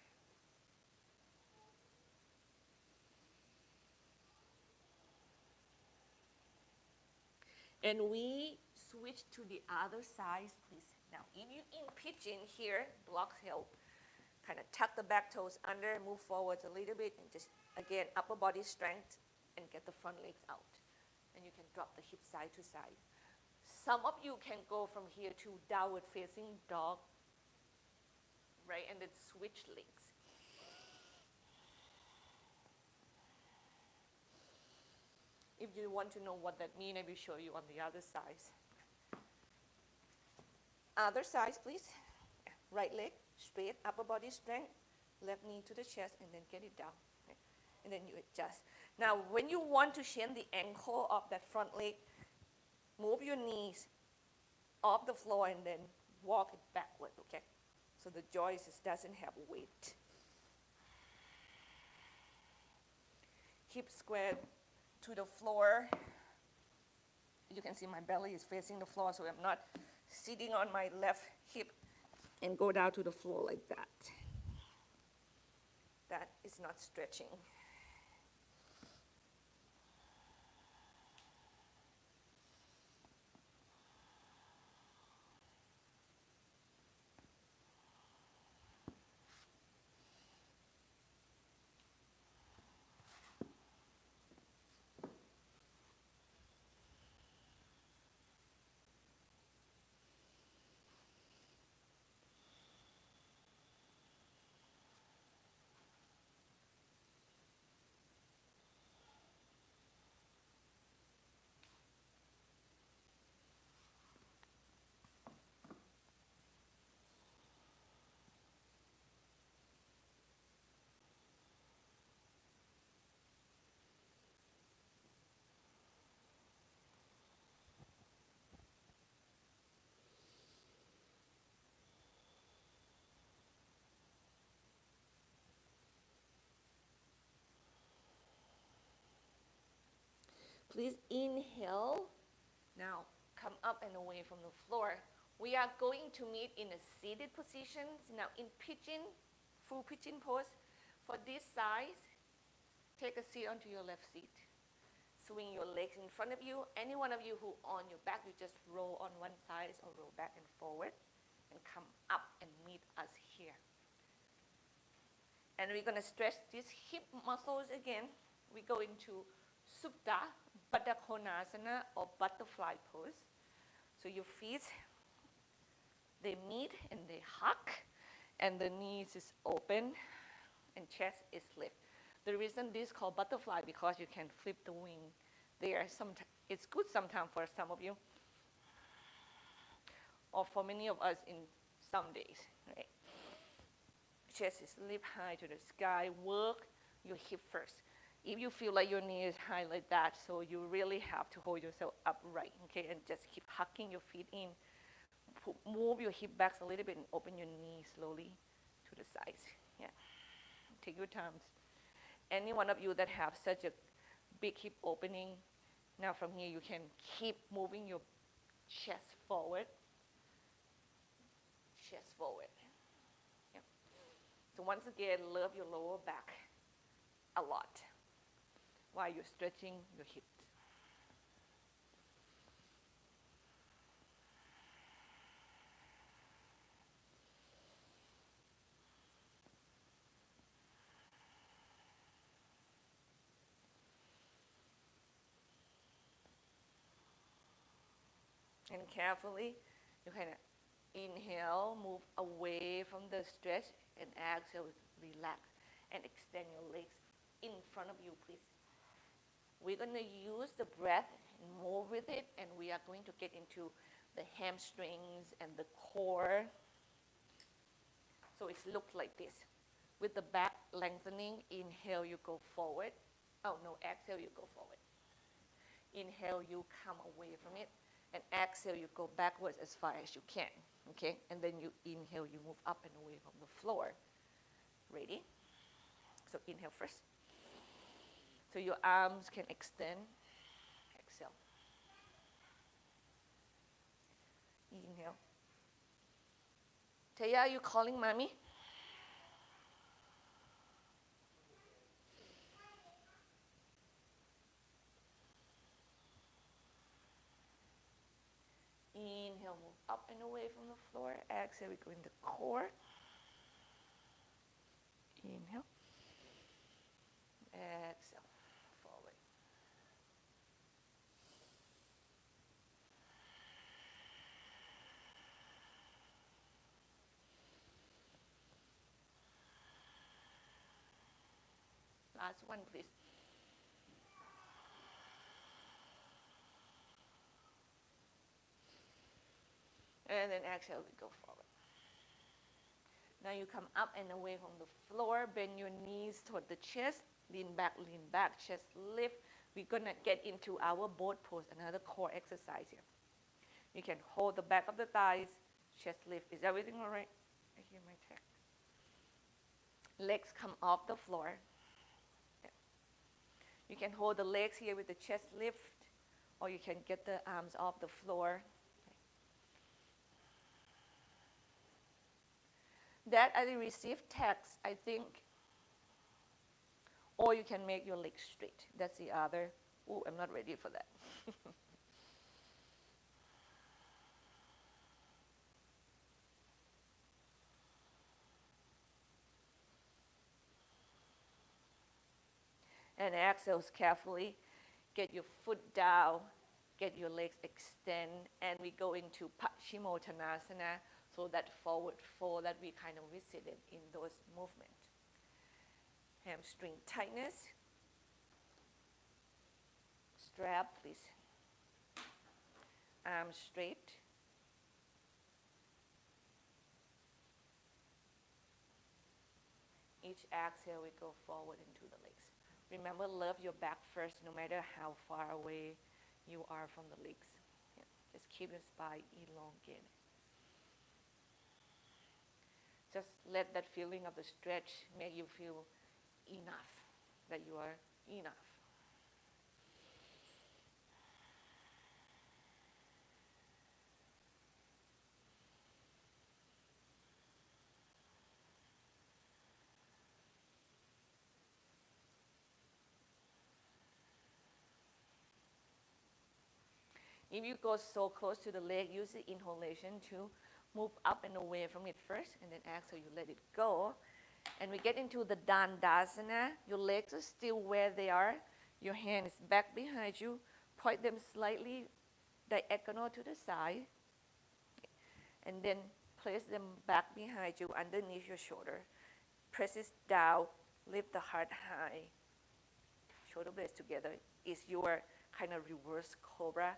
And we switch to the other side, please. Now, if you're in pigeon here, blocks help. Kind of tuck the back toes under, move forward a little bit, and just, again, upper body strength, and get the front legs out. And you can drop the hips side to side. Some of you can go from here to downward facing dog, right, and then switch legs. If you want to know what that means, I will show you on the other side. Other side, please. Right leg, straight, upper body strength, left knee to the chest, and then get it down. And then you adjust. Now, when you want to change the ankle of that front leg, move your knees off the floor and then walk it backward, okay? So the joist doesn't have weight. Hip square to the floor. You can see my belly is facing the floor, so I'm not sitting on my left hip and go down to the floor like that. That is not stretching. Please inhale. Now come up and away from the floor. We are going to meet in a seated position. Now in full pigeon pose. For this size, take a seat onto your left seat. Swing your legs in front of you. Any one of you who on your back, you just roll on one side or roll back and forward and come up and meet us here. And we're going to stretch these hip muscles again. We go into Supta, Paschimottanasana or butterfly pose. So your feet, they meet and they hug, and the knees is open and chest is lifted. The reason this is called butterfly because you can flip the wing. It's good sometimes for some of you, or for many of us in some days. Right? Chest is lift high to the sky. Work your hip first. If you feel like your knee is high like that, so you really have to hold yourself upright, okay, and just keep hugging your feet in. Move your hip back a little bit and open your knee slowly to the sides. Yeah, take your time. Any one of you that have such a big hip opening, now from here you can keep moving your chest forward. Chest forward. Yeah. So once again, love your lower back a lot while you're stretching your hips. And carefully, you kind of inhale, move away from the stretch, and exhale, relax, and extend your legs in front of you, please. We're going to use the breath and move with it, and we are going to get into the hamstrings and the core. So it looks like this. With the back lengthening, inhale, you go forward. Oh, no, exhale, you go forward. Inhale, you come away from it. And exhale, you go backwards as far as you can, okay? And then you inhale, you move up and away from the floor. Ready? So inhale first. So your arms can extend. Exhale. Inhale. Taya, are you calling mommy? Inhale, move up and away from the floor. Exhale, we go in the core. Inhale. Exhale, forward. Last one, please. And then exhale, we go forward. Now you come up and away from the floor. Bend your knees toward the chest. lean back, chest lift. We're gonna get into our boat pose, another core exercise here. You can hold the back of the thighs, chest lift. Is everything all right? I hear my check. Legs come off the floor. You can hold the legs here with the chest lift, or you can get the arms off the floor. That I received text, I think, or you can make your legs straight. That's the other. Oh, I'm not ready for that. And exhale carefully. Get your foot down, get your legs extend, and we go into Paschimottanasana, so that forward fold that we kind of visited in those movements. Hamstring tightness. Strap, please. Arms straight. Each exhale, we go forward into the legs. Remember, love your back first, no matter how far away you are from the legs. Yeah. Just keep your spine elongated. Just let that feeling of the stretch make you feel enough, that you are enough. If you go so close to the leg, use the inhalation to move up and away from it first, and then exhale, you let it go. And we get into the Dandasana. Your legs are still where they are. Your hand is back behind you. Point them slightly diagonal to the side. And then place them back behind you, underneath your shoulder. Press it down, lift the heart high. Shoulder blades together is your kind of reverse cobra.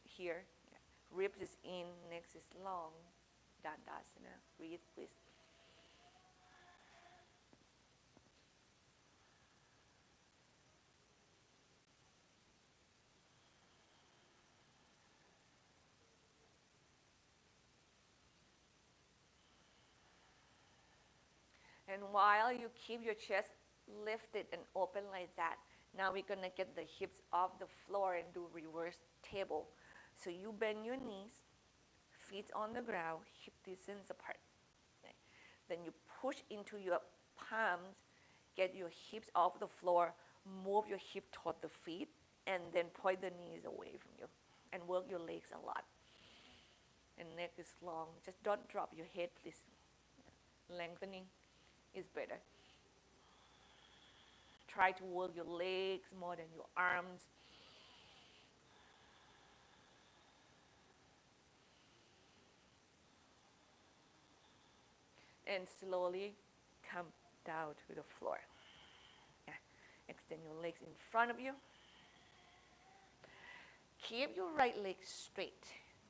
Here, yeah. Ribs is in, neck is long. Dandasana. Breathe, please. And while you keep your chest lifted and open like that, now we're gonna get the hips off the floor and do reverse table. So you bend your knees, feet on the ground, hip distance apart. Okay. Then you push into your palms, get your hips off the floor, move your hip toward the feet, and then point the knees away from you. And work your legs a lot. And neck is long. Just don't drop your head, please. Lengthening is better. Try to work your legs more than your arms. And slowly come down to the floor. Yeah. Extend your legs in front of you. Keep your right leg straight.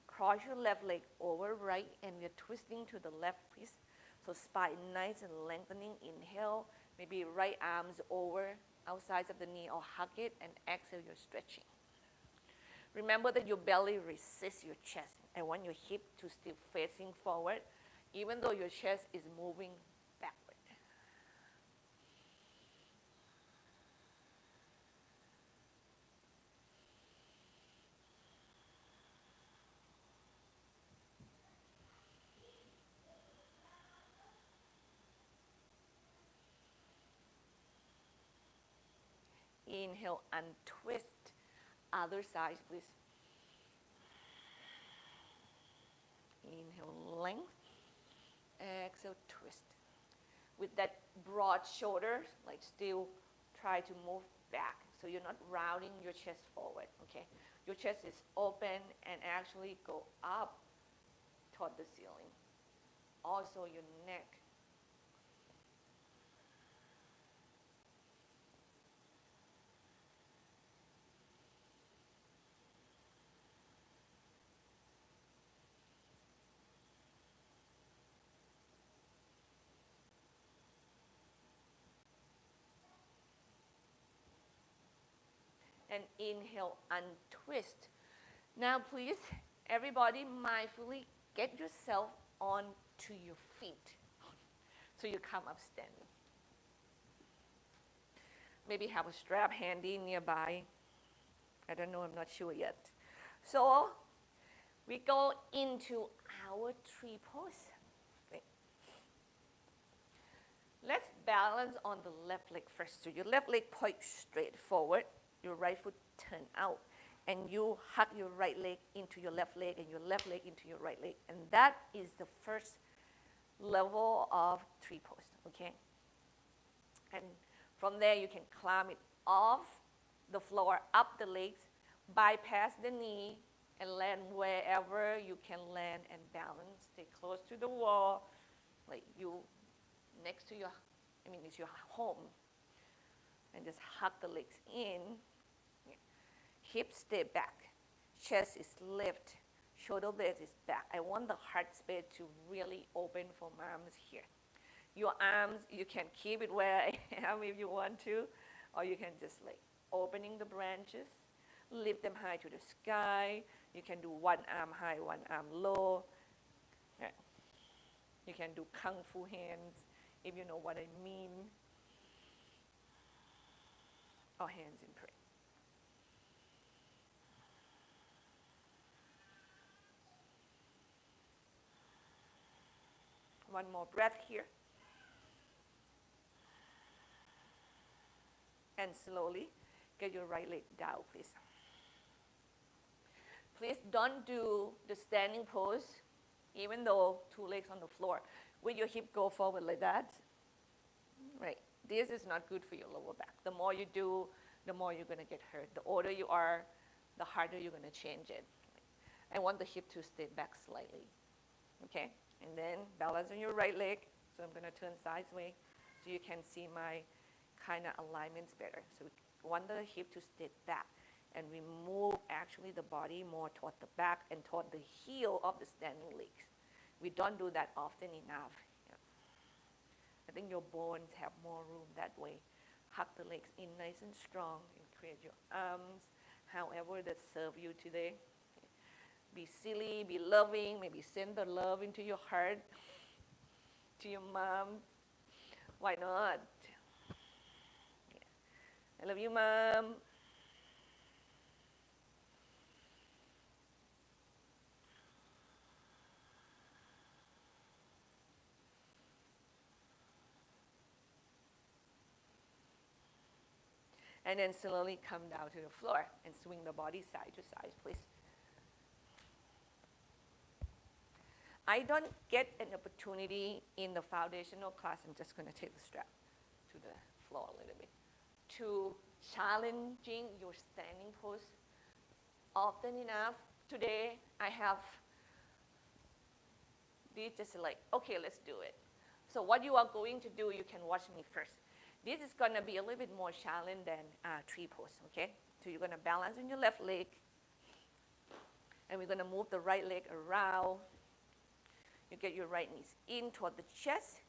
Cross your left leg over right, and we're twisting to the left, please. So spine nice and lengthening. Inhale, maybe right arms over outside of the knee or hug it, and exhale, you're stretching. Remember that your belly resists your chest. I want your hip to still facing forward, even though your chest is moving backward. Inhale, untwist. Other side, please. Inhale, length. Exhale, twist. With that broad shoulder, like still try to move back. So you're not rounding your chest forward, okay? Your chest is open and actually go up toward the ceiling. Also your neck. And inhale, untwist. Now please, everybody mindfully get yourself onto your feet. So you come up standing. Maybe have a strap handy nearby. I don't know, I'm not sure yet. So we go into our tree pose. Okay. Let's balance on the left leg first. So your left leg point straight forward, your right foot turn out, and you hug your right leg into your left leg and your left leg into your right leg. And that is the first level of tree pose, okay? And from there you can climb it off the floor, up the legs, bypass the knee, and land wherever you can land and balance. Stay close to the wall, like you next to your, it's your home. And just hug the legs in. Hips stay back. Chest is lift. Shoulder blade is back. I want the heart space to really open for my arms here. Your arms, you can keep it where I am if you want to, or you can just like opening the branches, lift them high to the sky. You can do one arm high, one arm low. Yeah. You can do kung fu hands if you know what I mean, or hands in prayer. One more breath here. And slowly get your right leg down, please. Please don't do the standing pose, even though two legs on the floor. With your hip go forward like that. Right. This is not good for your lower back. The more you do, the more you're going to get hurt. The older you are, the harder you're going to change it. I want the hip to stay back slightly. Okay? And then balance on your right leg. So I'm going to turn sideways so you can see my kind of alignments better. So we want the hip to stay back. And we move actually the body more toward the back and toward the heel of the standing legs. We don't do that often enough. Yeah. I think your bones have more room that way. Hug the legs in nice and strong and create your arms, however that serve you today. Be silly, be loving, maybe send the love into your heart, to your mom. Why not? Yeah. I love you, Mom. And then slowly come down to the floor and swing the body side to side, please. I don't get an opportunity in the foundational class. I'm just going to take the strap to the floor a little bit. To challenging your standing pose often enough. Today I have this just like, okay, let's do it. So what you are going to do, you can watch me first. This is going to be a little bit more challenging than tree pose, okay? So you're going to balance on your left leg, and we're going to move the right leg around. You get your right knees in toward the chest,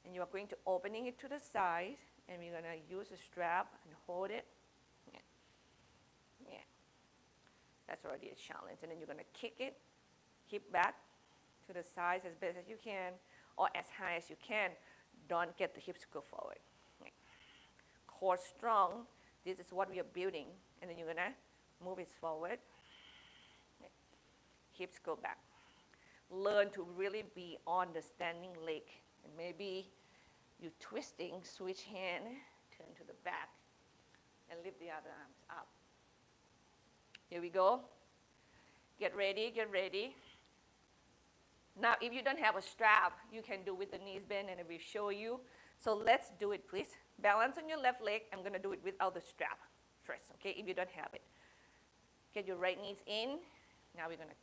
and you are going to opening it to the side, and we're going to use a strap and hold it. Yeah. Yeah. That's already a challenge. And then you're going to kick it, hip back to the sides as best as you can, or as high as you can. Don't get the hips to go forward. Core strong. This is what we are building. And then you're going to move it forward. Hips go back. Learn to really be on the standing leg. And maybe you're twisting, switch hand, turn to the back, and lift the other arms up. Here we go. Get ready, get ready. Now, if you don't have a strap, you can do with the knees bent, and I will show you. So let's do it, please. Balance on your left leg. I'm going to do it without the strap first, okay, if you don't have it. Get your right knees in. Now we're going to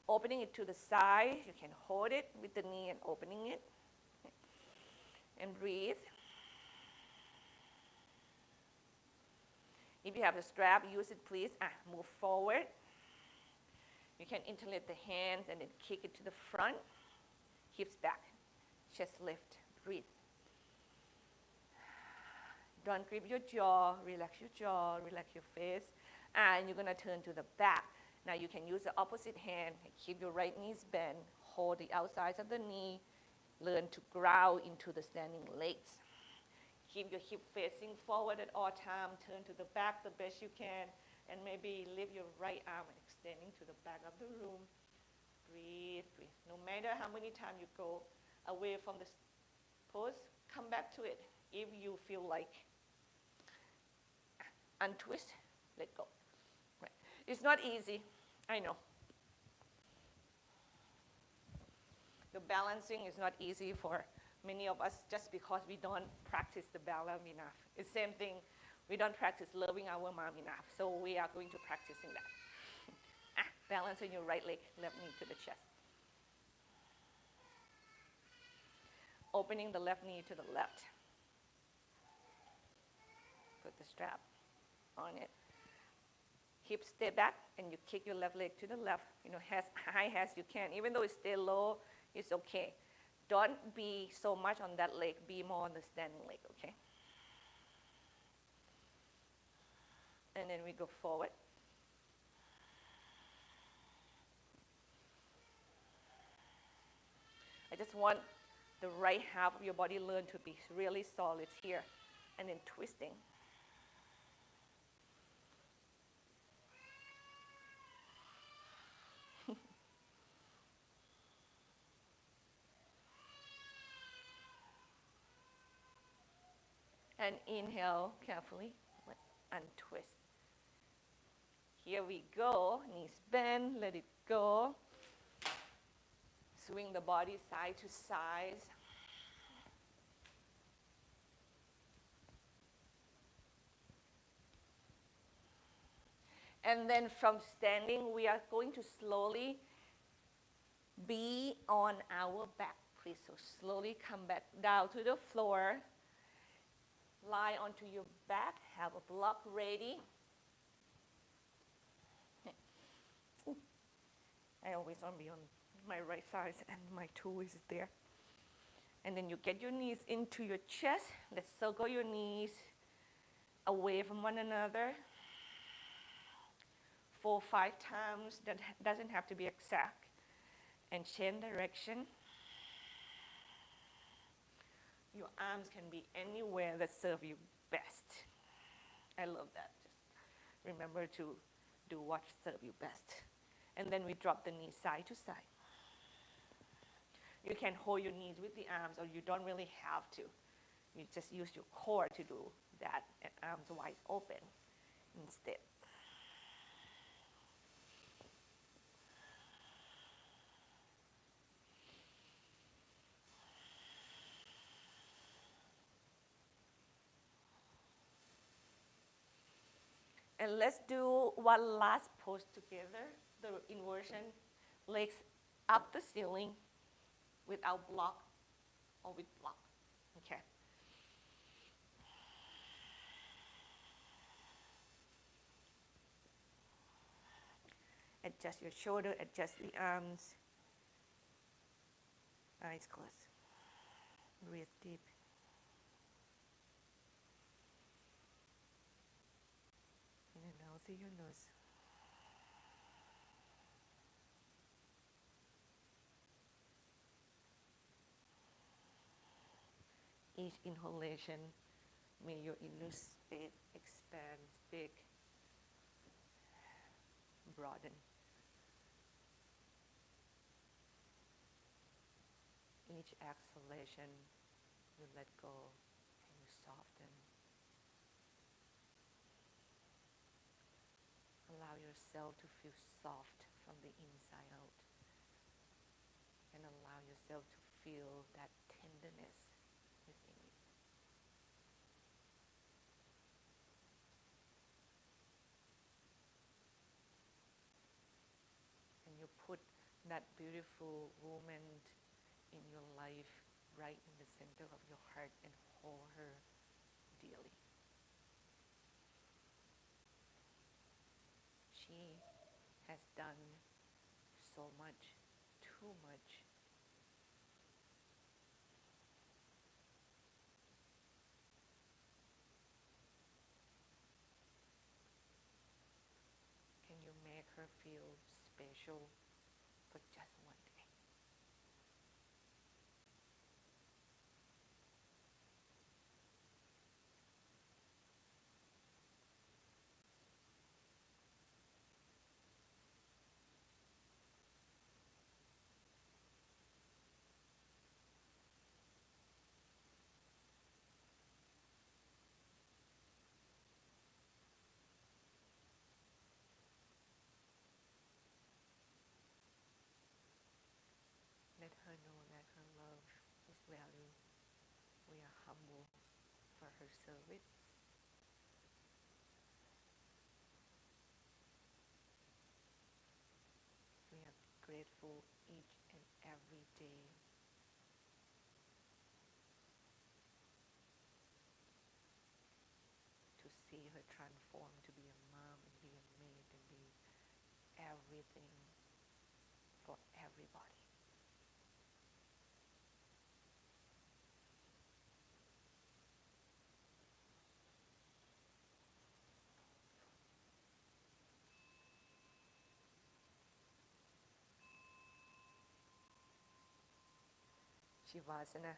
opening it to the side. You can hold it with the knee and opening it. And breathe. If you have a strap, use it, please. Move forward. You can interlace the hands and then kick it to the front. Hips back. Chest lift. Breathe. Don't grip your jaw. Relax your jaw. Relax your face. And you're going to turn to the back. Now you can use the opposite hand. Keep your right knees bent. Hold the outsides of the knee. Learn to ground into the standing legs. Keep your hip facing forward at all times. Turn to the back the best you can. And maybe lift your right arm extending to the back of the room. Breathe, breathe. No matter how many times you go away from the pose, come back to it. If you feel like untwist, let go. Right. It's not easy, I know. The balancing is not easy for many of us just because we don't practice the balance enough. It's the same thing. We don't practice loving our mom enough, so we are going to practicing that. Balancing your right leg, left knee to the chest. Opening the left knee to the left. Put the strap on it. Hips stay back, and you kick your left leg to the left, as high as you can. Even though it stay low, it's okay. Don't be so much on that leg. Be more on the standing leg, okay? And then we go forward. I just want the right half of your body learn to be really solid here, and then twisting. And inhale carefully, untwist. Here we go, knees bend, let it go. Swing the body side to side. And then from standing, we are going to slowly be on our back, please. So slowly come back down to the floor. Lie onto your back, have a block ready. I always want to be on my right side and my toe is there. And then you get your knees into your chest. Let's circle your knees away from one another. 4 or 5 times. That doesn't have to be exact. And change direction. Your arms can be anywhere that serve you best. I love that. Just remember to do what serves you best. And then we drop the knees side to side. You can hold your knees with the arms, or you don't really have to. You just use your core to do that, and arms wide open instead. And let's do one last pose together, the inversion, legs up the ceiling without block or with block, okay? Adjust your shoulder, adjust the arms, eyes closed. Breathe deep. In and out through your nose. Each inhalation, may your inner space expand, big, broaden. Each exhalation, you let go and you soften. Allow yourself to feel soft from the inside out. And allow yourself to feel that tenderness within you. And you put that beautiful woman in your life right in the center of your heart and hold her dearly. She has done so much, too much. special for just one day. Let her know that her love is valued. We are humble for her service. We are grateful each and every day to see her transform to be a mom and be a maid and be everything for everybody. Shavasana.